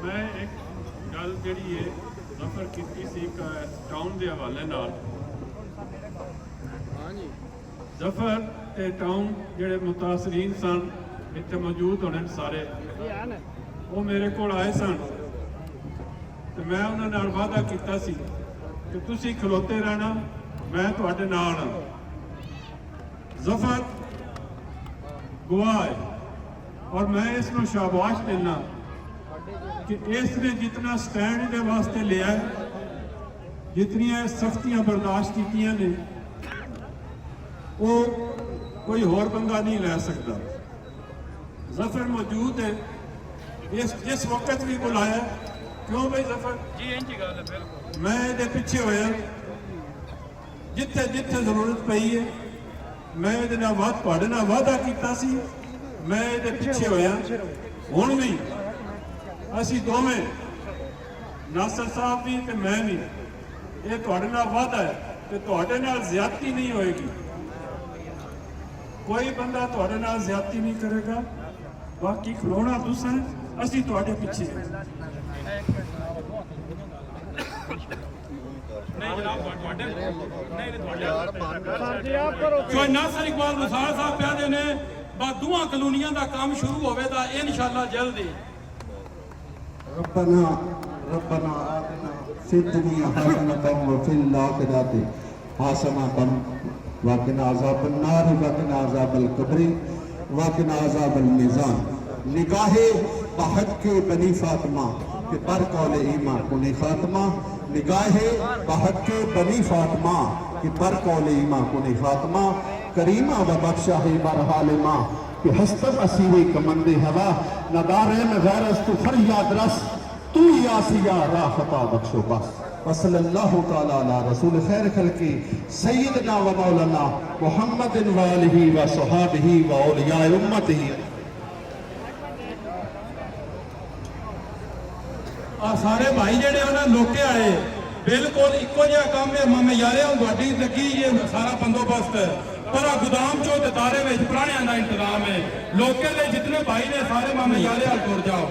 मैं एक गल जी नफर की टाउन के हवाले जफर ते टाउन जोड़े मुतासरीन सन इतने मौजूद होने सारे वो मेरे को आए सन तो मैं उन्होंने वादा किया सी कि तुसी खलोते रहना मैं तुहाडे नाल हां। जफर गवाह है और मैं इसमें शाबाश देना कि इसने जितना स्टैंड दे वास्ते लिया है, जितनियां सख्तियां बर्दाश्त कीतियां ने वो कोई होर बंदा नहीं लै सकता। जफर मौजूद है जिस वक्त भी बुलाया क्यों भाई जफर जी इंज गल है बिल्कुल मैं ये पिछे होया जिथे जिथे जरूरत पई है मैं ये वादा किया सी मैं ये पिछे होया हुण भी असी दोवें नासर साहब भी ते मैं भी ये तुहाडे नाल वादा है कि तुहाडे नाल ज्यादती नहीं होएगी। कोई बंदा तुहाडे नाल ज्यादती नहीं करेगा। बाकी खलोना तुसां असी तुहाडे पिछे नासिर इकबाल मुसार साहब कहते ने दुआ कलोनियां का काम शुरू होगा इंशाअल्लाह जल्द ही। रब्बना रब्बना आतिना फिद दुनिया हसनतन व फिल आखिरति हसनतन व क़िना अज़ाबन नार व क़िना अज़ाबल क़ब्र व क़िना अज़ाबल मीज़ान। निगाहे बहक के बनी फातिमा के पर कौले ईमा कुने खातिमा। निगाहे बहक के बनी फातिमा के पर कौले ईमा कुने फातिमा। करीमा व बख्शा है बरहालिमा कि हस्तब असीरे कमंदे हवा नदारे में गैरस तू फरियाद रस तू यासिया राहता बख्शो बस। वसल्लल्लाहु तआला अला रसूल खैर खल्की सय्यदना व मौलाना मुहम्मदिन व आलिहि व सहाबिहि व औलिया उम्मतिही। सारे भाई जेडे उन्हें लोके आए बिल्कुल इको जिहा काम है मामे यारे गाड़ी लगी ये सारा बंदोबस्त पर गोदाम चो दारे में पुराने का इंतजाम है। लोके जितने भाई ने सारे मामे यारे तुर जाओ।